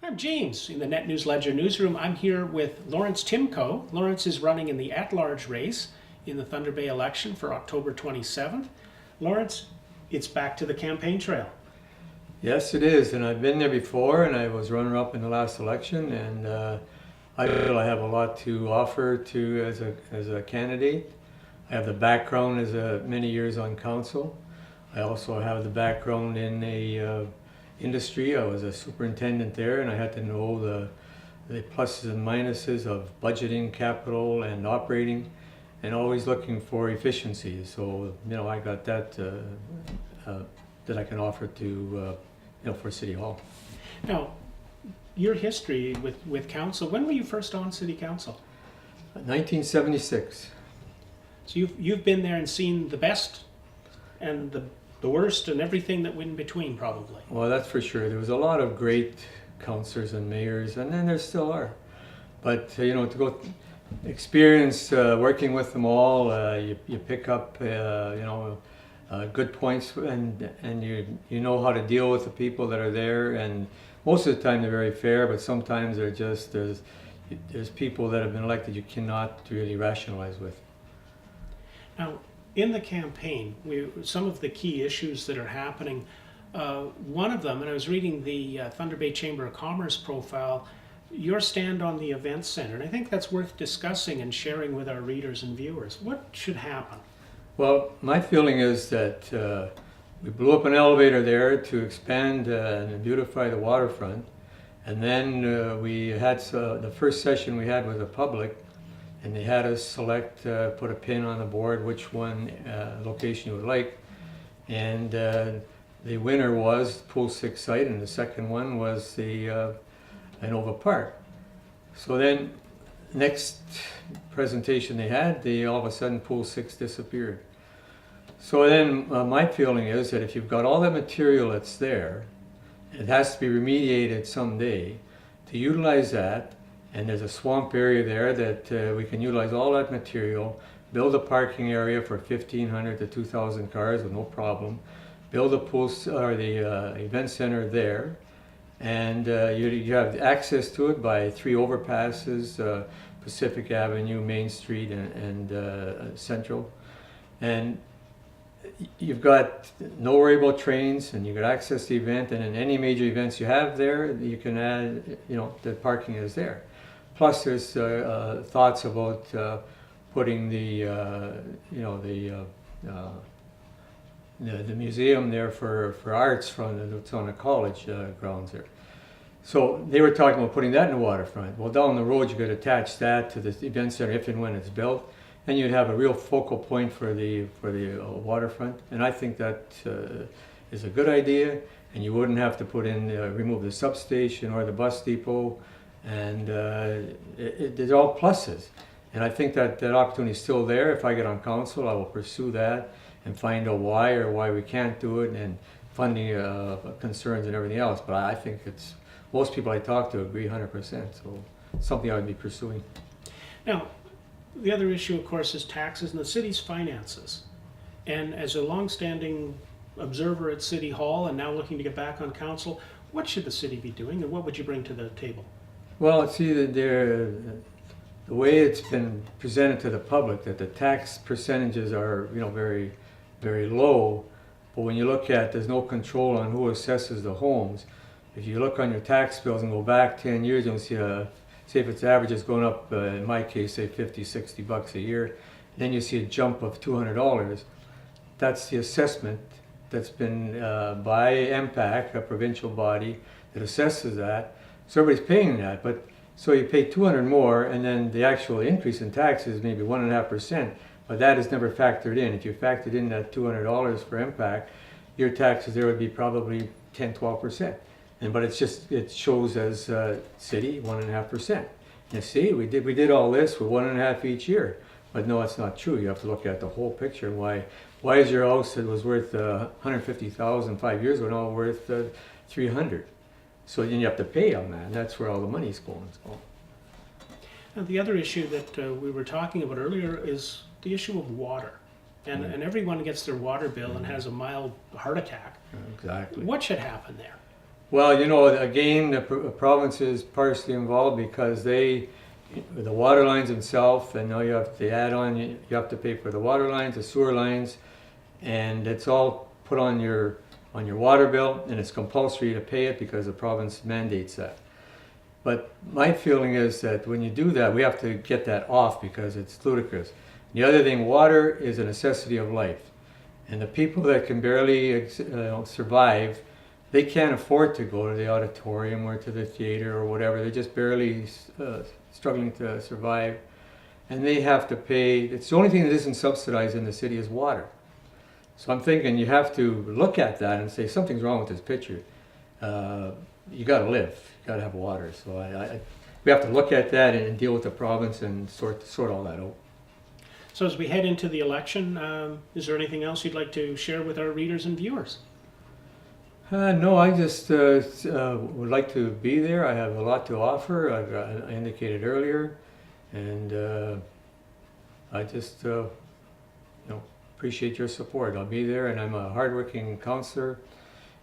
I'm James in the Net News Ledger newsroom. I'm here with Lawrence Timko. Lawrence is running in the at-large race in the Thunder Bay election for October 27th. Lawrence, it's back to the campaign trail. Yes, it is, and I've been there before, and I was runner-up in the last election, and I feel I have a lot to offer to as a candidate. I have the background as many years on council. I also have the background in a industry. I was a superintendent there, and I had to know the pluses and minuses of budgeting, capital, and operating, and always looking for efficiency. So I got that that I can offer to for City Hall. Now, your history with council, when were you first on City Council? 1976. So you've been there and seen the best and the worst and everything that went in between, probably. Well, that's for sure. There was a lot of great councillors and mayors, and then there still are. But to go experience working with them all, you pick up good points, and you know how to deal with the people that are there. And most of the time they're very fair, but sometimes they're just there's people that have been elected you cannot really rationalize with. Now, in the campaign, some of the key issues that are happening, one of them, and I was reading the Thunder Bay Chamber of Commerce profile, your stand on the event center, and I think that's worth discussing and sharing with our readers and viewers. What should happen? Well, my feeling is that we blew up an elevator there to expand and beautify the waterfront, and then we had the first session we had with the public, and they had us select, put a pin on the board which one location you would like, and the winner was Pool 6 site, and the second one was the Inova Park. So then, next presentation they had, all of a sudden Pool 6 disappeared. So then my feeling is that if you've got all that material that's there, it has to be remediated someday, to utilize that. And there's a swamp area there that we can utilize all that material, build a parking area for 1,500 to 2,000 cars with no problem, build a pool or the event center there, and you have access to it by 3 overpasses, Pacific Avenue, Main Street, and Central. And you've got no worry about trains, and you've got access to the event, and in any major events you have there, you can add, the parking is there. Plus, there's thoughts about putting the museum there for arts it's on the college grounds there. So they were talking about putting that in the waterfront. Well, down the road you could attach that to the event center if and when it's built, and you'd have a real focal point for the waterfront. And I think that is a good idea, and you wouldn't have to remove the substation or the bus depot. And there's all pluses, and I think that opportunity is still there. If I get on council, I will pursue that and find out why we can't do it, and funding concerns and everything else. But I think most people I talk to agree 100%, so it's something I would be pursuing. Now, the other issue, of course, is taxes and the city's finances. And as a long-standing observer at City Hall and now looking to get back on council, what should the city be doing, and what would you bring to the table? Well, see, the way it's been presented to the public, that the tax percentages are, very, very low. But when you look at, there's no control on who assesses the homes. If you look on your tax bills and go back 10 years, you'll see, say if its average is going up, in my case, say 50, 60 bucks a year, then you see a jump of $200. That's the assessment that's been by MPAC, a provincial body that assesses that. So everybody's paying that, but so you pay 200 more, and then the actual increase in taxes is maybe 1.5%, but that is never factored in. If you factored in that $200 for impact, your taxes there would be probably 10-12%. But it shows as city 1.5%. You see, we did all this with 1.5 each year, but no, it's not true. You have to look at the whole picture. Why is your house that was worth 150,000 5 years ago now worth 300? So then you have to pay on that, and that's where all the money's going. So. Now, the other issue that we were talking about earlier is the issue of water. And everyone gets their water bill and has a mild heart attack. Exactly. What should happen there? Well, you know, again, the province is partially involved because the water lines themselves, and now you have to add on, you have to pay for the water lines, the sewer lines, and it's all put on your water bill, and it's compulsory to pay it because the province mandates that. But my feeling is that when you do that, we have to get that off because it's ludicrous. The other thing, water is a necessity of life. And the people that can barely survive, they can't afford to go to the auditorium or to the theater or whatever. They're just barely struggling to survive. And they have to pay. It's the only thing that isn't subsidized in the city is water. So I'm thinking you have to look at that and say something's wrong with this picture. You got to live. You got to have water. So we have to look at that and deal with the province and sort all that out. So as we head into the election, is there anything else you'd like to share with our readers and viewers? No, I just would like to be there. I have a lot to offer, I indicated earlier, and I just appreciate your support. I'll be there, and I'm a hardworking councillor.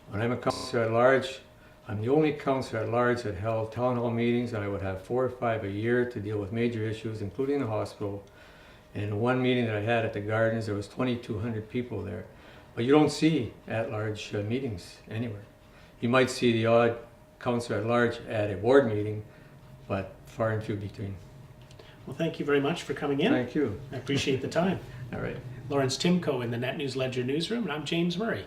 When I'm a councillor at large, I'm the only councillor at large that held town hall meetings, and I would have 4 or 5 a year to deal with major issues, including the hospital. And in one meeting that I had at the Gardens, there was 2,200 people there. But you don't see at-large meetings anywhere. You might see the odd councillor at large at a board meeting, but far and few between. Well, thank you very much for coming in. Thank you. I appreciate the time. All right. Lawrence Timko in the Net News Ledger newsroom, and I'm James Murray.